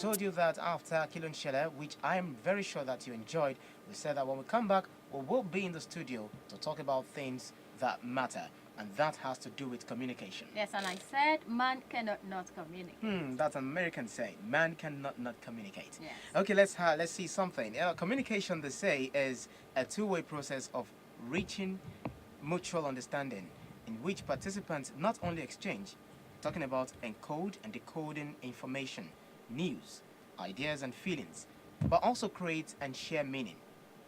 told you that after Kilon Shele, which I am very sure that you enjoyed, we said that when we come back, we will be in the studio to talk about things that matter. And that has to do with communication. Yes, and I said man cannot not communicate. That's an American saying. Man cannot not communicate. Yes. Okay, let's see something. Communication, they say, is a two-way process of reaching mutual understanding in which participants not only exchange, talking about encode and decoding information, news, ideas and feelings, but also create and share meaning.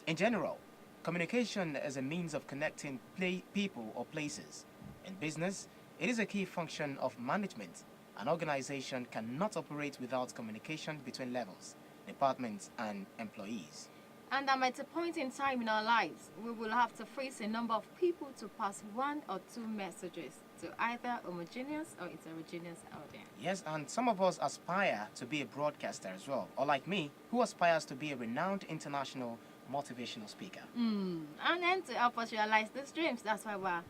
In general, communication is a means of connecting people or places. In business, it is a key function of management. An organization cannot operate without communication between levels, departments, and employees. And at a point in time in our lives, we will have to face a number of people to pass one or two messages to either homogeneous or heterogeneous audience. Yes, and some of us aspire to be a broadcaster as well, or like me, who aspires to be a renowned international motivational speaker. And then to help us realize these dreams, that's why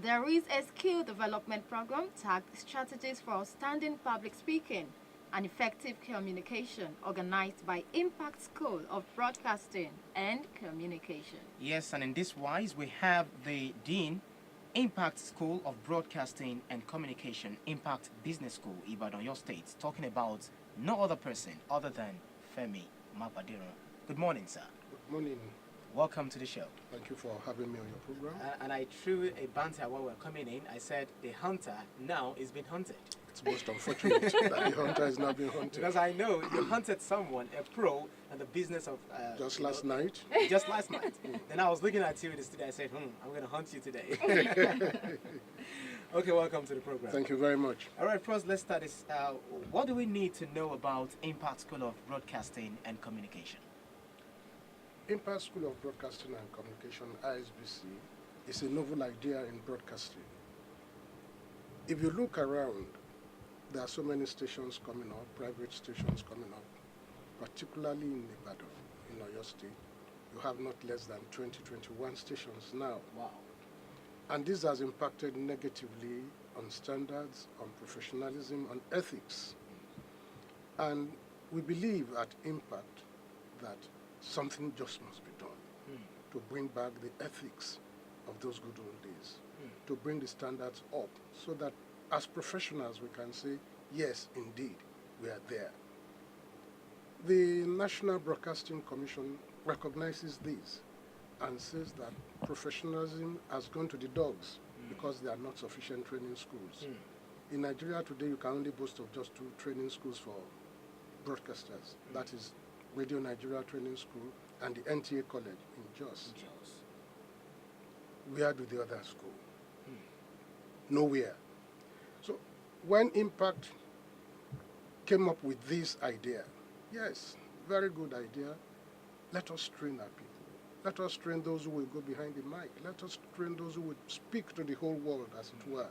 there is a skill development program tagged Strategies for Outstanding Public Speaking and Effective Communication, organized by Impact School of Broadcasting and Communication. Yes, and in this wise, we have the Dean, Impact School of Broadcasting and Communication, Impact Business School, Ibadan, your state, talking about no other person other than Femi Mapadiro. Good morning, sir. Good morning. Welcome to the show. Thank you for having me on your program. And I threw a banter while we were coming in. I said the hunter now is being hunted. It's most unfortunate that the hunter is not being hunted. Because I know you hunted someone, a pro, in the business of... Just last night? Just last night. Then I was looking at you in the studio. I said, I'm going to hunt you today. Okay, welcome to the program. Thank you very much. All right, first let's start this. What do we need to know about Impact School of Broadcasting and Communication? Impact School of Broadcasting and Communication, ISBC, is a novel idea in broadcasting. If you look around, there are so many stations coming up, private stations coming up, particularly in Ibadan, in Oyo State. You have not less than 20, 21 stations now. Wow. And this has impacted negatively on standards, on professionalism, on ethics. And we believe at Impact that something just must be done to bring back the ethics of those good old days, to bring the standards up so that as professionals we can say, yes, indeed, we are there. The National Broadcasting Commission recognizes this and says that professionalism has gone to the dogs because there are not sufficient training schools. In Nigeria today, you can only boast of just 2 training schools for broadcasters. That is Radio Nigeria Training School and the NTA College in Jos. Where do the others go? Nowhere. So when Impact came up with this idea, yes, very good idea, let us train our people. Let us train those who will go behind the mic. Let us train those who will speak to the whole world, as it were,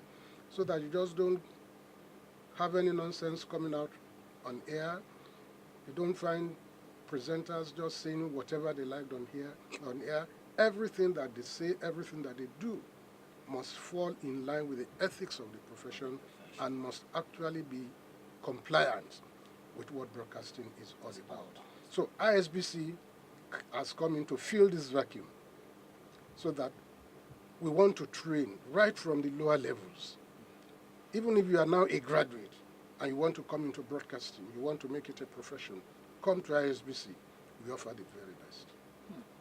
so that you just don't have any nonsense coming out on air. You don't find presenters just saying whatever they liked on air. Everything that they say, everything that they do must fall in line with the ethics of the profession and must actually be compliant with what broadcasting is all about. So ISBC has come in to fill this vacuum so that we want to train right from the lower levels. Even if you are now a graduate and you want to come into broadcasting, you want to make it a profession, come to ISBC. We offer the very best.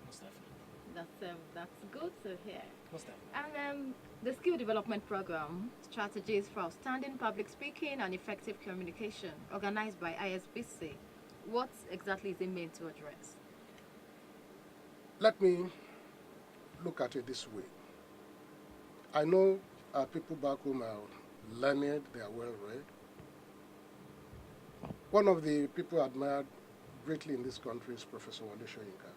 Most definitely. That's good to hear. Most definitely. And the skill development program, Strategies for Outstanding Public Speaking and Effective Communication, organized by ISBC, what exactly is it meant to address? Let me look at it this way. I know our people back home are learned, they are well read. One of the people admired greatly in this country is Professor Wole Soyinka.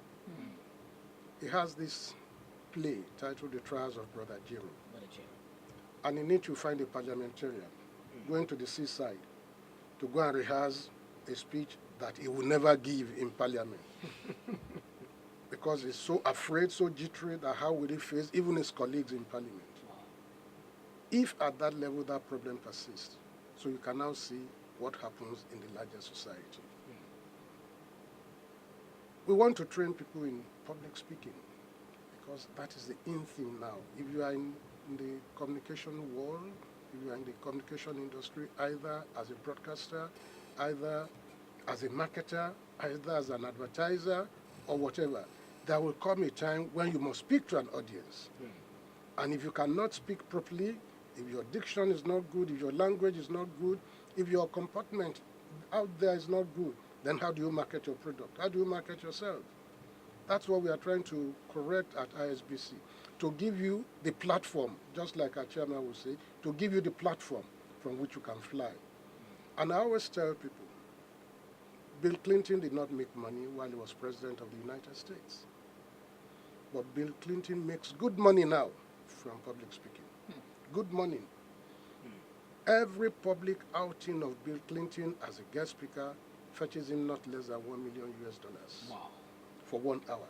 He has this play titled The Trials of Brother Jim. And in it you find a parliamentarian going to the seaside to go and rehearse a speech that he will never give in parliament. Because he's so afraid, so jittery, that how will he face even his colleagues in parliament? If at that level that problem persists, so you can now see what happens in the larger society. We want to train people in public speaking because that is the in thing now. If you are in the communication world, if you are in the communication industry, either as a broadcaster, either as a marketer, either as an advertiser, or whatever, there will come a time when you must speak to an audience. And if you cannot speak properly, if your diction is not good, if your language is not good, if your comportment out there is not good, then how do you market your product? How do you market yourself? That's what we are trying to correct at ISBC, to give you the platform, just like our chairman will say, to give you the platform from which you can fly. And I always tell people, Bill Clinton did not make money while he was president of the United States. But Bill Clinton makes good money now from public speaking. Good money. Every public outing of Bill Clinton as a guest speaker fetches him not less than $1 million US for 1 hour.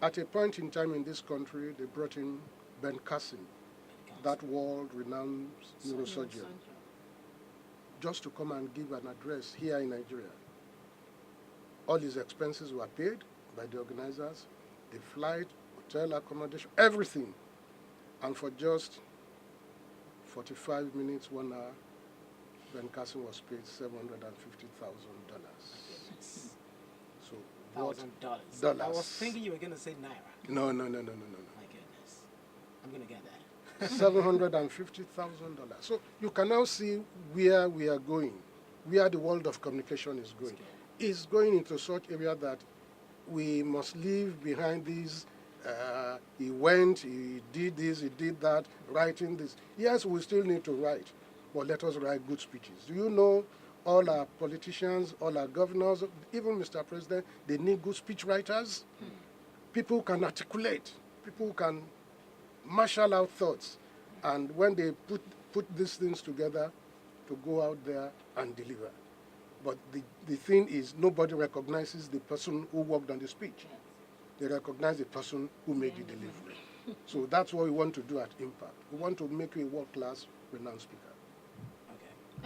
At a point in time in this country, they brought in Ben Carson, that world-renowned neurosurgeon, just to come and give an address here in Nigeria. All his expenses were paid by the organizers, the flight, hotel accommodation, everything. And for just 45 minutes, 1 hour, Ben Carson was paid $750,000. So $1,000. I was thinking you were going to say naira. No. My goodness. I'm going to get that. $750,000. So you can now see where we are going, where the world of communication is going. It's going into such area that we must leave behind these, he went, he did this, he did that, writing this. Yes, we still need to write, but let us write good speeches. Do you know all our politicians, all our governors, even Mr. President, they need good speech writers? People who can articulate, people who can marshal out thoughts, and when they put these things together, to go out there and deliver. But the thing is, nobody recognizes the person who worked on the speech. They recognize the person who made the delivery. So that's what we want to do at Impact. We want to make you a world-class, renowned speaker.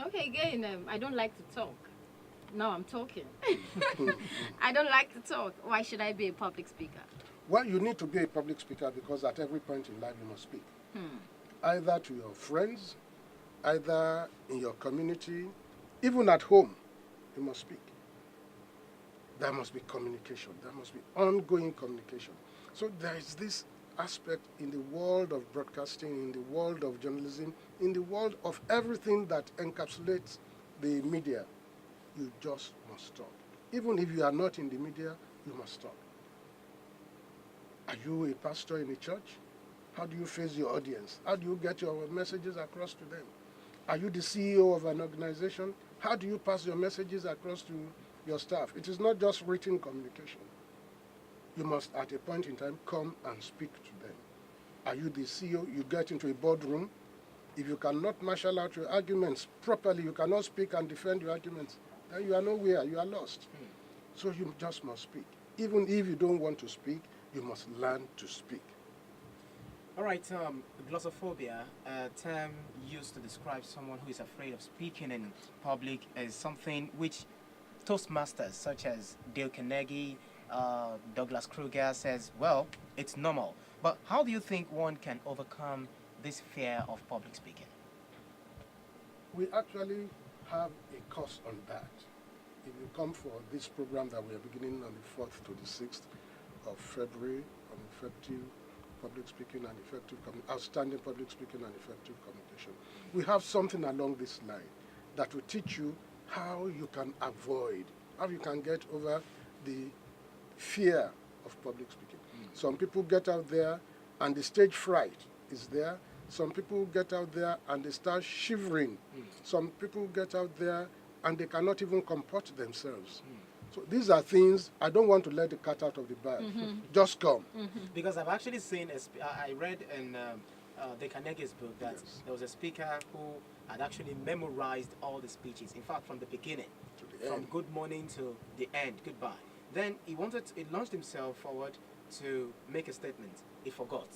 Okay, again, I don't like to talk. Now I'm talking. I don't like to talk. Why should I be a public speaker? Well, you need to be a public speaker because at every point in life you must speak. Either to your friends, either in your community, even at home, you must speak. There must be communication. There must be ongoing communication. So there is this aspect in the world of broadcasting, in the world of journalism, in the world of everything that encapsulates the media. You just must talk. Even if you are not in the media, you must talk. Are you a pastor in a church? How do you face your audience? How do you get your messages across to them? Are you the CEO of an organization? How do you pass your messages across to your staff? It is not just written communication. You must, at a point in time, come and speak to them. Are you the CEO? You get into a boardroom. If you cannot marshal out your arguments properly, you cannot speak and defend your arguments, then you are nowhere. You are lost. So you just must speak. Even if you don't want to speak, you must learn to speak. All right, glossophobia, a term used to describe someone who is afraid of speaking in public, is something which Toastmasters such as Dale Carnegie, Douglas Kruger says, well, it's normal. But how do you think one can overcome this fear of public speaking? We actually have a course on that. If you come for this program that we are beginning on the 4th to the 6th of February on effective public speaking and outstanding public speaking and effective communication, we have something along this line that will teach you how you can avoid, how you can get over the fear of public speaking. Some people get out there and the stage fright is there. Some people get out there and they start shivering. Some people get out there and they cannot even comport themselves. So these are things, I don't want to let the cat out of the bag. Just come. Because I've actually seen, I read in the Carnegie's book that there was a speaker who had actually memorized all the speeches. In fact, from the beginning, from good morning to the end, goodbye. Then he launched himself forward to make a statement. He forgot.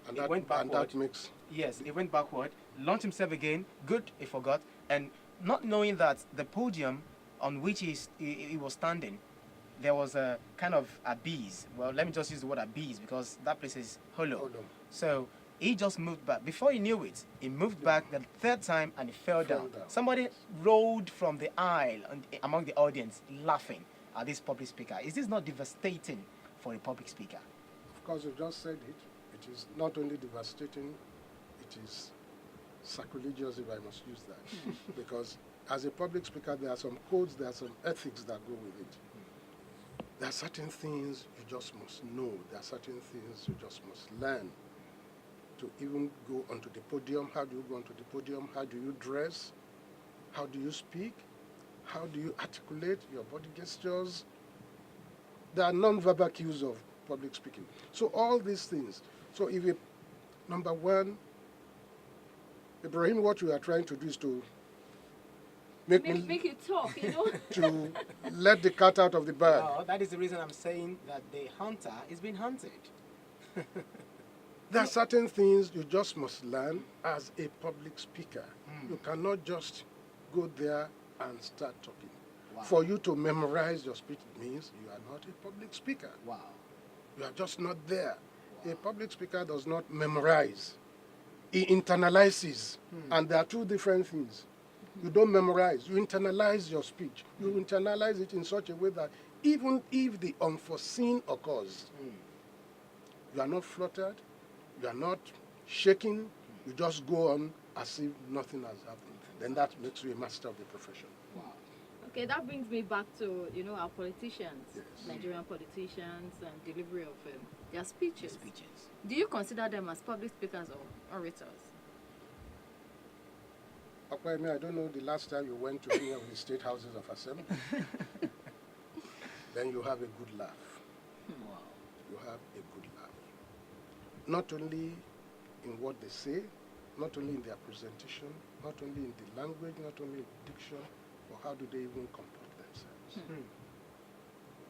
And he that, went backward. and that makes... Yes, he went backward, launched himself again, good, he forgot, and not knowing that the podium on which he was standing, there was a kind of abyss. Well, let me just use the word abyss because that place is hollow. Hollow. So he just moved back. Before he knew it, he moved back the third time and he fell down. Somebody rolled from the aisle among the audience laughing at this public speaker. Is this not devastating for a public speaker? Of course, you just said it. It is not only devastating, it is sacrilegious, if I must use that. Because as a public speaker, there are some codes, there are some ethics that go with it. There are certain things you just must know. There are certain things you just must learn. To even go onto the podium, how do you go onto the podium? How do you dress? How do you speak? How do you articulate your body gestures? There are non-verbal cues of public speaking. So all these things. So if you, number one, Ibrahim, what you are trying to do is to make you talk, you know. to let the cat out of the bag. Well, that is the reason I'm saying that the hunter is being hunted. There are certain things you just must learn as a public speaker. Mm. You cannot just go there and start talking. Wow. For you to memorize your speech means you are not a public speaker. Wow. You are just not there. Wow. A public speaker does not memorize. He internalizes. And there are two different things. You don't memorize. You internalize your speech. You internalize it in such a way that even if the unforeseen occurs, you are not fluttered, you are not shaking, you just go on as if nothing has happened. Then that makes you a master of the profession. Wow. Okay, that brings me back to, you know, our politicians, Yes. Nigerian politicians, and delivery of their speeches. Speeches. Do you consider them as public speakers or orators? Opeyemi, I don't know the last time you went to any of the state houses of assembly. Then you have a good laugh. Wow. You have a good laugh. Not only in what they say, not only in their presentation, not only in the language, not only in diction, but how do they even comport themselves?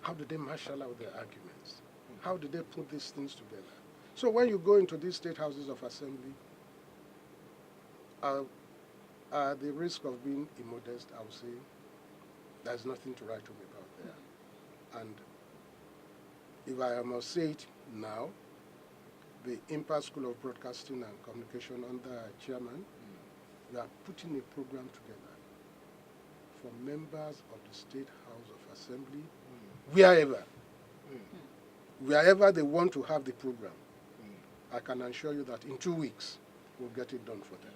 How do they marshal out their arguments? How do they put these things together? So when you go into these state houses of assembly, at the risk of being immodest, I would say there's nothing to write home about there. And if I must say it now, the Impact School of Broadcasting and Communication under our chairman, we are putting a program together for members of the State House of Assembly, wherever they want to have the program. I can assure you that in 2 weeks, we'll get it done for them.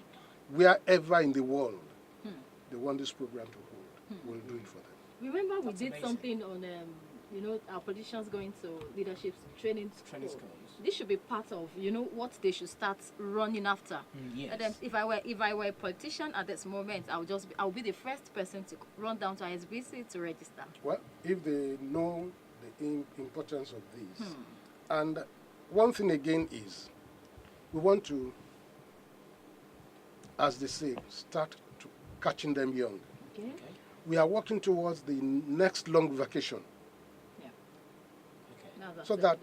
Wherever in the world they want this program to hold, we'll do it for them. Remember, That's we did amazing. something on, you know, our politicians going to leadership training Training school. schools. This should be part of, you know, what they should start running after. Yes. And then if I were a politician at this moment, I'll be the first person to run down to ISBC to register. Well, if they know the importance of these. And one thing again is, we want to, as they say, start to catching them young. Okay. Okay. We are working towards the next long vacation, Yeah. Okay. Now that's So that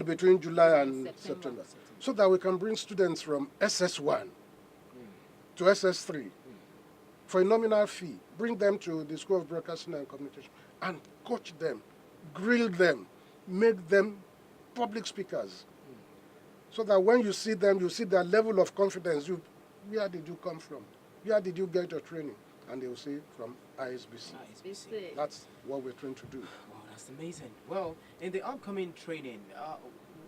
between July and September, so that we can bring students from SS1 to SS3 for a nominal fee, bring them to the School of Broadcasting and Communication, and coach them, grill them, make them public speakers. So that when you see them, you see their level of confidence. Where did you come from? Where did you get your training? And they will say, from ISBC. ISBC. That's what we're trying to do. Wow, that's amazing. Well, in the upcoming training,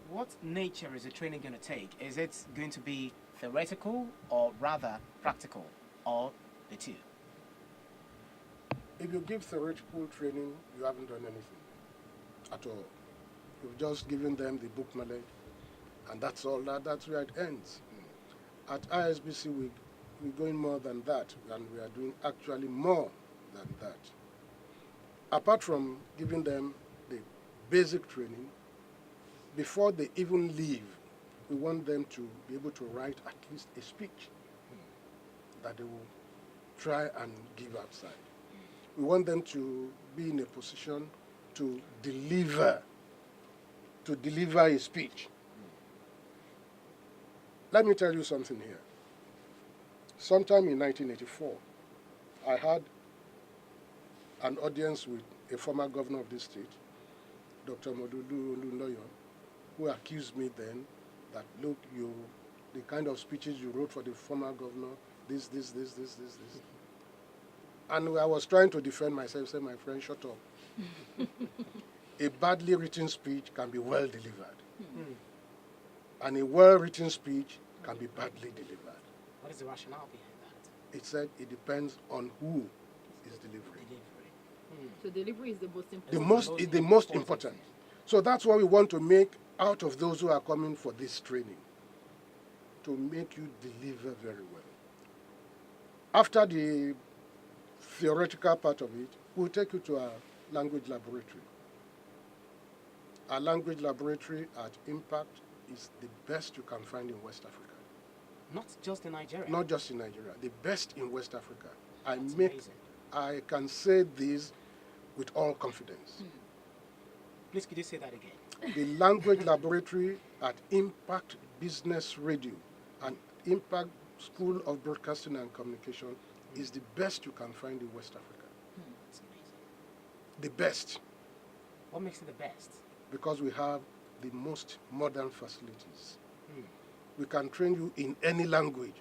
what nature is the training going to take? Is it going to be theoretical or rather practical, or the two? If you give theoretical training, you haven't done anything at all. You've just given them the book knowledge, and that's all. That's where it ends. At ISBC, we're going more than that, and we are doing actually more than that. Apart from giving them the basic training, before they even leave, we want them to be able to write at least a speech that they will try and give outside. We want them to be in a position to deliver a speech. Let me tell you something here. Sometime in 1984, I had an audience with a former governor of this state, Dr. Modulu Oluloyo, who accused me then that, look, the kind of speeches you wrote for the former governor, this. And I was trying to defend myself, say, my friend, shut up. A badly written speech can be well delivered. And a well-written speech can be badly delivered. What is the rationale behind that? It said it depends on who is delivering. So delivery is the most important. The most important. So that's what we want to make out of those who are coming for this training, to make you deliver very well. After the theoretical part of it, we'll take you to our language laboratory. Our language laboratory at Impact is the best you can find in West Africa. Not just in Nigeria. Not just in Nigeria, the best in West Africa. Amazing. I can say this with all confidence. Please, could you say that again? The language laboratory at Impact Business Radio and Impact School of Broadcasting and Communication is the best you can find in West Africa. That's amazing. The best. What makes it the best? Because we have the most modern facilities. We can train you in any language.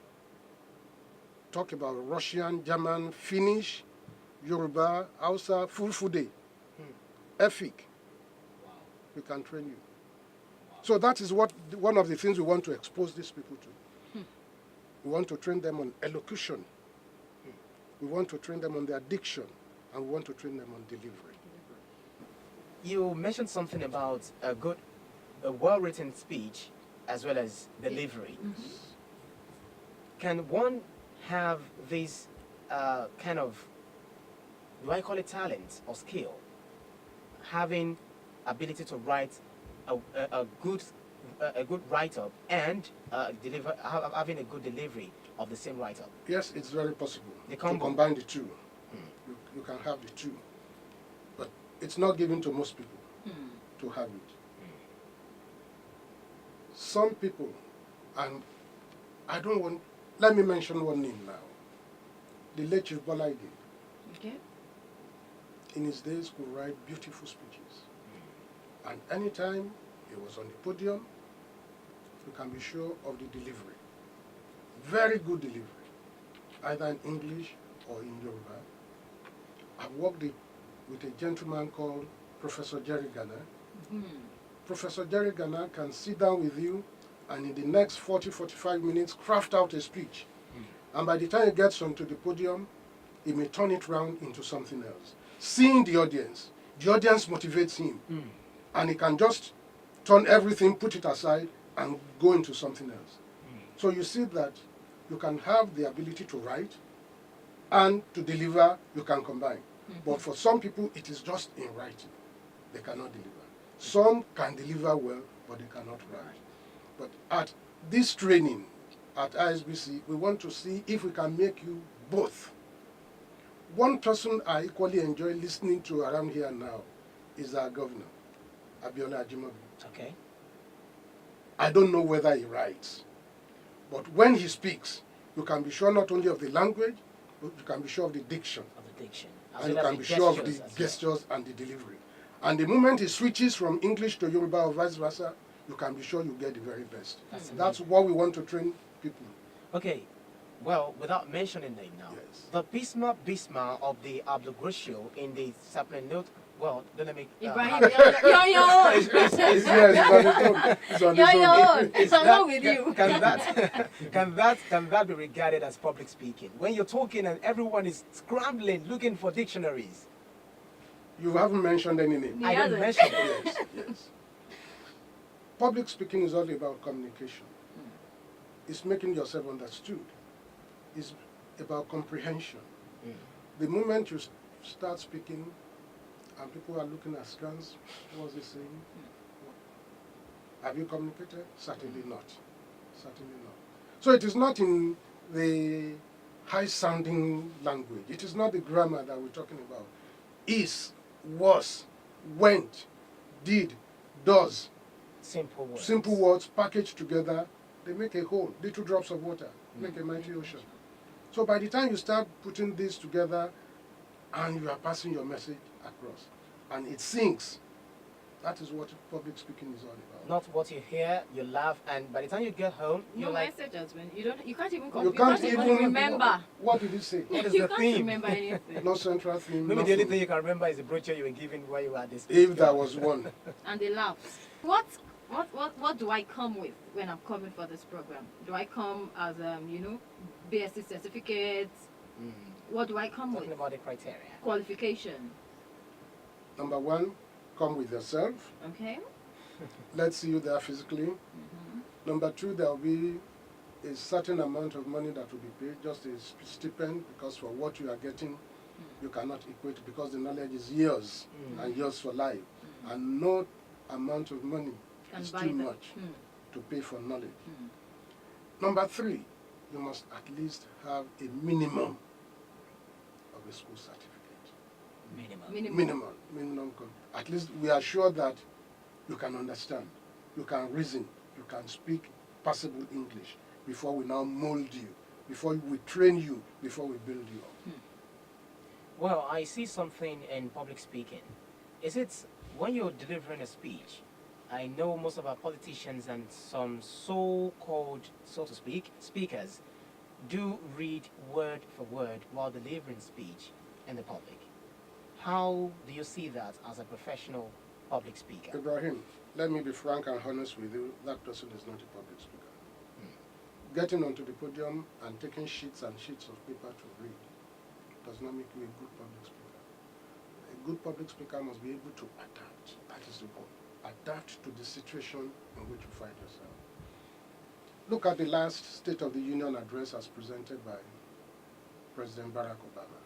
Talk about Russian, German, Finnish, Yoruba, Hausa, Fulfude, Efik. Wow. We can train you. Wow. So that is one of the things we want to expose these people to. We want to train them on elocution. We want to train them on their diction. And we want to train them on delivery. You mentioned something about a well-written speech as well as delivery. Can one have this kind of, do I call it talent or skill, having ability to write a good write-up and having a good delivery of the same write-up? Yes, it's very possible The to combo. combine the two. You can have the two. But it's not given to most people to have it. Some people, and let me mention one name now. The late Chief Bolaide. Okay. In his days could write beautiful speeches. And anytime he was on the podium, you can be sure of the delivery. Very good delivery, either in English or in Yoruba. I've worked with a gentleman called Professor Jerry Ghana. Professor Jerry Ghana can sit down with you and in the next 40-45 minutes craft out a speech. And by the time he gets onto the podium, he may turn it around into something else. Seeing the audience motivates him. And he can just turn everything, put it aside, and go into something else. So you see that you can have the ability to write and to deliver, you can combine. But for some people, it is just in writing. They cannot deliver. Some can deliver well, but they cannot write. But at this training at ISBC, we want to see if we can make you both. One person I equally enjoy listening to around here now is our governor, Abiola Ajimobi. Okay. I don't know whether he writes, but when he speaks, you can be sure not only of the language, but you can be sure of the diction. And you can be sure of the gestures and the delivery. And the moment he switches from English to Yoruba or vice versa, you can be sure you get the very best. That's what we want to train people. Okay. Well, without mentioning name now, Yes. the Bisma of the Abdugrushio in the supplement note, well, don't let me... Ibrahim, you're on your own. It's on You're his on your own. Is I'm that- not with you. Can that be regarded as public speaking? When you're talking and everyone is scrambling, looking for dictionaries. You haven't mentioned any name. He I didn't hasn't. mention it. Yes. Public speaking is all about communication. It's making yourself understood. It's about comprehension. The moment you start speaking and people are looking askance, what's he saying? Have you communicated? Certainly not. Certainly not. So it is not in the high-sounding language. It is not the grammar that we're talking about. Is, was, went, did, does. Simple words. Simple words packaged together, they make a whole. Little drops of water make a mighty ocean. So by the time you start putting this together and you are passing your message across, and it sinks, that is what public speaking is all about. Not what you hear, you laugh, and by the time you get home, you're No like, messages when you can't even You can't even remember. What did he say? what is You the can't theme? remember anything. No central theme. Maybe the only nothing. thing you can remember is the brochure you were given while you were at this. If there was one. And they laugh. What do I come with when I'm coming for this program? Do I come as BSc certificates? What do I come Talking with? about the criteria. Qualification. Number one, come with yourself. Okay. Let's see you there physically. Number two, there will be a certain amount of money that will be paid, just a stipend, because for what you are getting, you cannot equate it, because the knowledge is yours and yours for life. And no amount of money Can is buy too that. much to pay for knowledge. Number three, you must at least have a minimum of a school certificate. Minimum. At least we are sure that you can understand, you can reason, you can speak passable English before we now mold you, before we train you, before we build you up. Well, I see something in public speaking. Is it when you're delivering a speech? I know most of our politicians and some so-called, so to speak, speakers do read word for word while delivering speech in the public. How do you see that as a professional public speaker? Ibraheem, let me be frank and honest with you, that person is not a public speaker. Getting onto the podium and taking sheets and sheets of paper to read does not make you a good public speaker. A good public speaker must be able to adapt. That is the point. Adapt to the situation in which you find yourself. Look at the last State of the Union address as presented by President Barack Obama.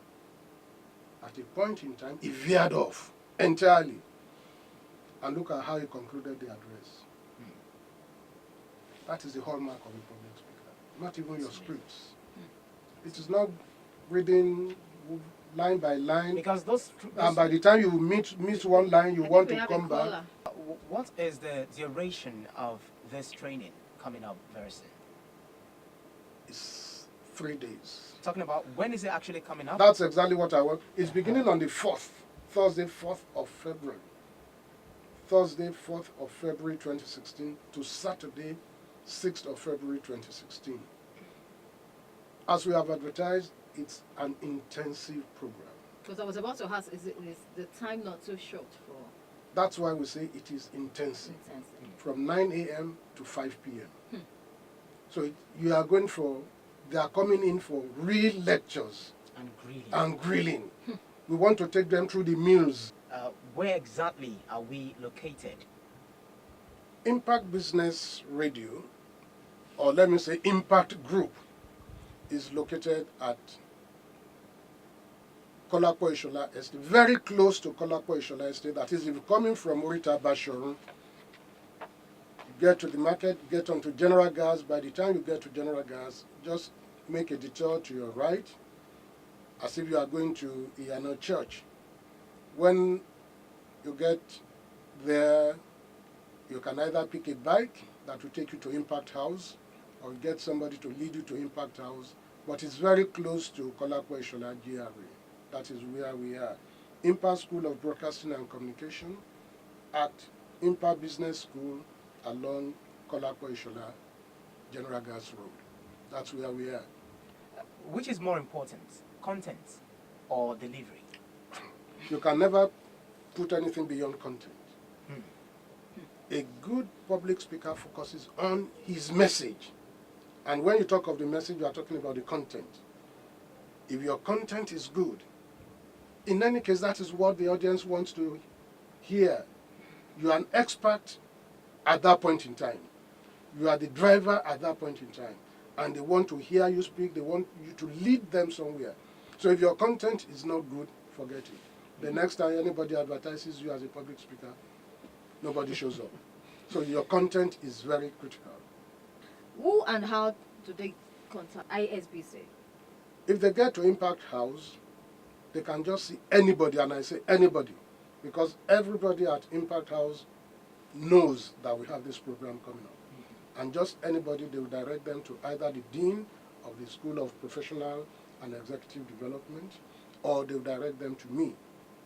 At a point in time, he veered off entirely. And look at how he concluded the address. That is the hallmark of a public speaker. Not even your scripts. It is not reading line by line. Because And by the time you miss one line, you want to come back. What is the duration of this training coming up very soon? It's 3 days. Talking about when is it actually coming up? That's exactly what I want. It's beginning on the 4th, Thursday, 4th of February. Thursday, 4th of February 2016 to Saturday, 6th of February 2016. As we have advertised, it's an intensive program. Because I was about to ask, is the time not too short for That's why we say it is intensive. From 9 a.m. to 5 p.m. So you are going for, they are coming in for real lectures and grilling. We want to take them through the meals. Where exactly are we located? Impact Business Radio, or let me say Impact Group, is located at Kolapo Ishola Estate, very close to Kolapo Ishola Estate. That is, if you're coming from Orita Bashorun, get to the market, get onto General Gas. By the time you get to General Gas, just make a detour to your right, as if you are going to Iyano Church. When you get there, you can either pick a bike that will take you to Impact House, or get somebody to lead you to Impact House. But it's very close to Kolapo Ishola GRA. That is where we are. Impact School of Broadcasting and Communication at Impact Business School along Kolapo Ishola General Gas Road. That's where we are. Which is more important, content or delivery? You can never put anything beyond content. A good public speaker focuses on his message. And when you talk of the message, you are talking about the content. If your content is good, in any case, that is what the audience wants to hear. You are an expert at that point in time. You are the driver at that point in time. And they want to hear you speak. They want you to lead them somewhere. So if your content is not good, forget it. The next time anybody advertises you as a public speaker, nobody shows up. So your content is very critical. who and how do they contact ISBC? If they get to Impact House, they can just see anybody, and I say anybody, because everybody at Impact House knows that we have this program coming up. And just anybody, they will direct them to either the dean of the School of Professional and Executive Development, or they'll direct them to me.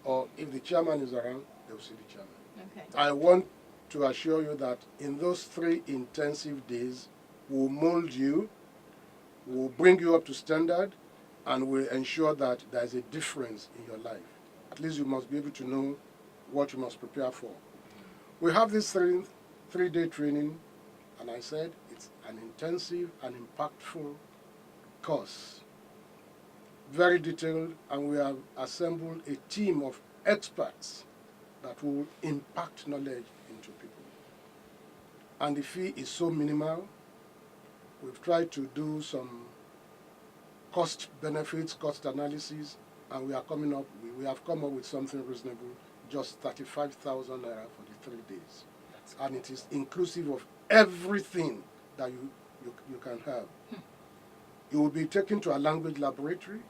Or if the chairman is around, they'll see the chairman. Okay. I want to assure you that in those 3 intensive days, we'll mold you, we'll bring you up to standard, and we'll ensure that there's a difference in your life. At least you must be able to know what you must prepare for. We have this 3-day training, and I said it's an intensive and impactful course. Very detailed, and we have assembled a team of experts that will impact knowledge into people. And the fee is so minimal. We've tried to do some cost benefits, cost analysis, and we have come up with something reasonable, just 35,000 naira for the 3 days. And it is inclusive of everything that you can have. You will be taken to a language laboratory.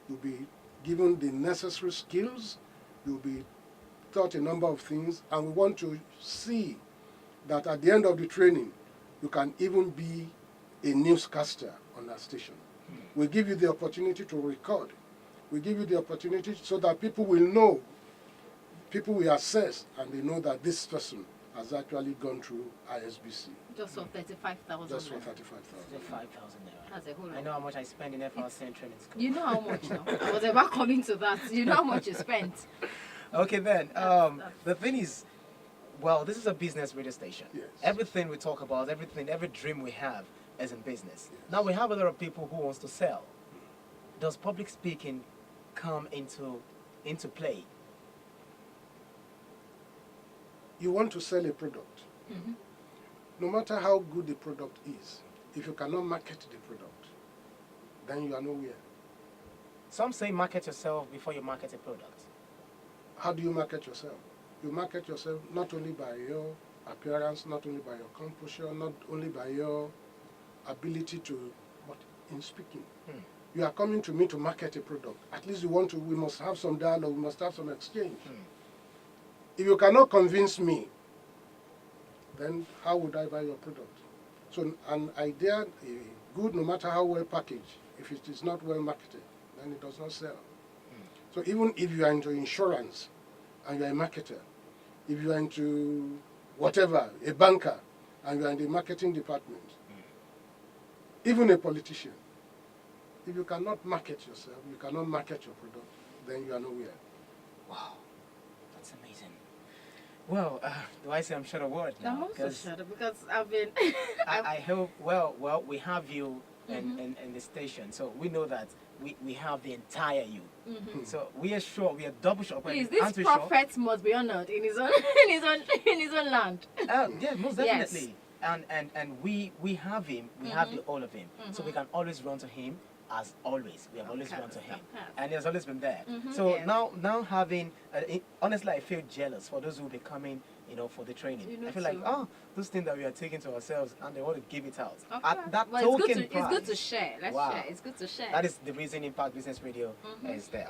You'll be given the necessary skills. You'll be taught a number of things, and we want to see that at the end of the training, you can even be a newscaster on our station. We give you the opportunity to record. We give you the opportunity so that people will know, people will assess, and they know that this person has actually gone through ISBC. Just for 35,000. Just for 35,000. 5,000 naira. That's a whole lot. I know how much I spend in FRCN training school. You know how much now. I was about coming to that. You know how much you spent. Okay then, the thing is, well, this is a business radio station. Yes. Everything we talk about, every dream we have is in business. Yes. Now we have a lot of people who wants to sell. Does public speaking come into play? You want to sell a product. Mm-hmm. No matter how good the product is, if you cannot market the product, then you are nowhere. Some say market yourself before you market a product. How do you market yourself? You market yourself not only by your appearance, not only by your composure, not only by your ability to, but in speaking. You are coming to me to market a product. At least we must have some dialogue, we must have some exchange. If you cannot convince me, then how would I buy your product? So an idea, good no matter how well packaged, if it is not well marketed, then it does not sell. So even if you are into insurance and you are a marketer, if you are into whatever, a banker, and you are in the marketing department, even a politician, if you cannot market yourself, you cannot market your product, then you are nowhere. Wow, that's amazing. Well, do I say I'm short of words now? I'm also shut up because I've been... I hope, well, we have you in the station, so we know that we have the entire you. So we are sure, we are double sure. Please, this prophet must be honored in his own in his own land. Yeah, most definitely. Yes. And we have him, we have the all of him. So we can always run to him as always. We have always run to him. And he has always been there. So now having, honestly, I feel jealous for those who will be coming, for the training. I feel like, those things that we are taking to ourselves and they want to give it out. At that token price. It's good to share. Let's share. It's good to share. That is the reason Impact Business Radio is there.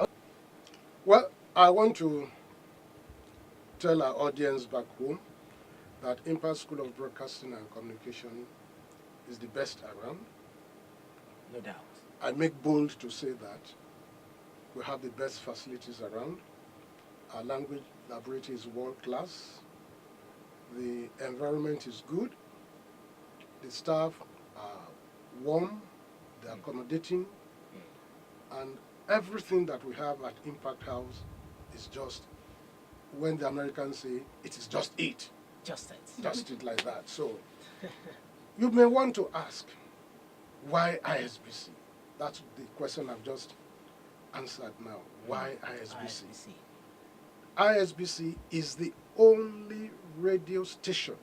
Well, I want to tell our audience back home that Impact School of Broadcasting and Communication is the best around. No doubt. I make bold to say that we have the best facilities around. Our language laboratory is world class. The environment is good. The staff are warm, they're accommodating, and everything that we have at Impact House is just, when the Americans say, it is just it. Just it. Just it like that. So, you may want to ask, why ISBC? That's the question I've just answered now. Why ISBC? ISBC is the only radio station,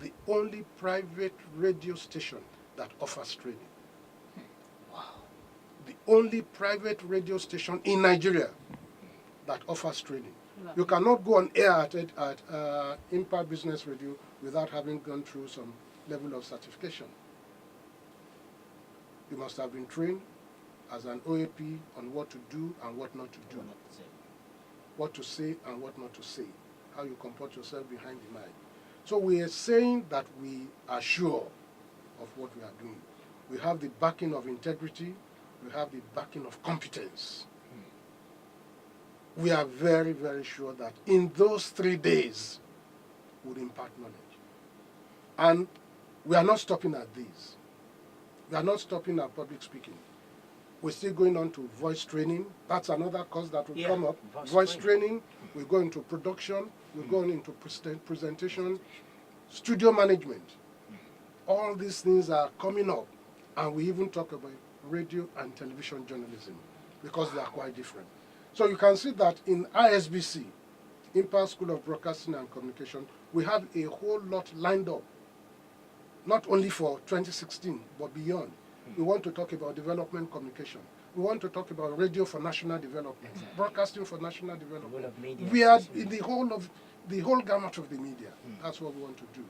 the only private radio station that offers training. Wow. The only private radio station in Nigeria that offers training. Wow. You cannot go on air at Impact Business Radio without having gone through some level of certification. You must have been trained as an OAP on what to do and what not to do. What to say and what not to say. How you comport yourself behind the mic. So we are saying that we are sure of what we are doing. we have the backing of integrity, we have the backing of competence. We are very, very sure that in those 3 days, we'll impart knowledge. And we are not stopping at these. We are not stopping at public speaking. We're still going on to voice training. That's another course that will come up. Voice training. We go into production. We're going into presentation, studio management. All these things are coming up. And we even talk about radio and television journalism because they are quite different. So you can see that in ISBC, Imperial School of Broadcasting and Communication, we have a whole lot lined up, not only for 2016, but beyond. We want to talk about development communication. We want to talk about radio for national development, broadcasting for national development. We are in the whole gamut of the media. That's what we want to do.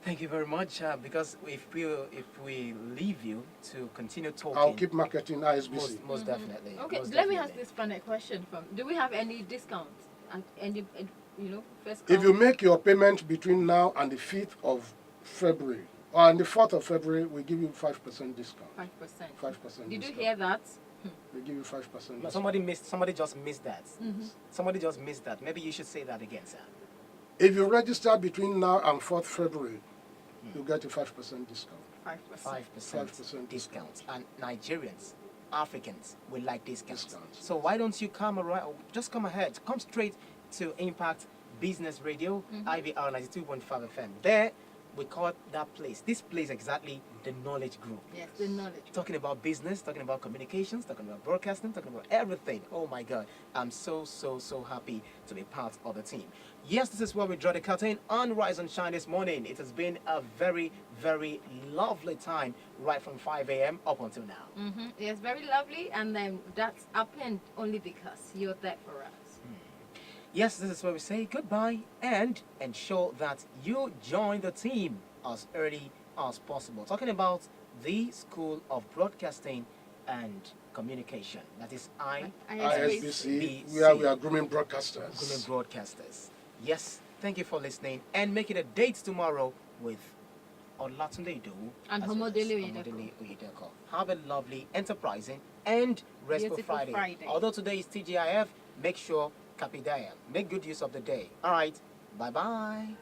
Thank you very much. Because if we leave you to continue talking, I'll keep marketing ISBC. Most definitely. Okay, most let me definitely. ask this final question. Do we have any discounts? And any, first If you make your payment between now and the 5th of February, or on the 4th of February, we give you 5% discount. 5% 5%. Did discount. you hear that? We give you 5% discount. Somebody just missed that. Somebody just missed that. Maybe you should say that again, sir. If you register between now and 4th February, you get a 5% discount. 5% discount. And Nigerians, Africans will like discounts. Discounts. So why don't you come around? Just come ahead. Come straight to Impact Business Radio, IVR 92.5 FM. There, we call that place. This place exactly the knowledge group. Yes, the knowledge. Talking about business, talking about communications, talking about broadcasting, talking about everything. Oh my God, I'm so happy to be part of the team. Yes, this is where we draw the curtain on Rise and Shine this morning. It has been a very, very lovely time right from 5 a.m. up until now. Yes, very lovely, and then that's happened only because you're there for us. Yes, this is where we say goodbye and ensure that you join the team as early as possible. Talking about the School of Broadcasting and Communication. That is ISBC, where we are grooming broadcasters. Grooming broadcasters. Yes, thank you for listening and make it a date tomorrow with Olatunde Idowu And as well as Homodele Oyedeko. Have a lovely, enterprising and restful Beautiful Friday. Friday. Although today is TGIF, make sure Kapidaya. Make good use of the day. All right. Bye-bye.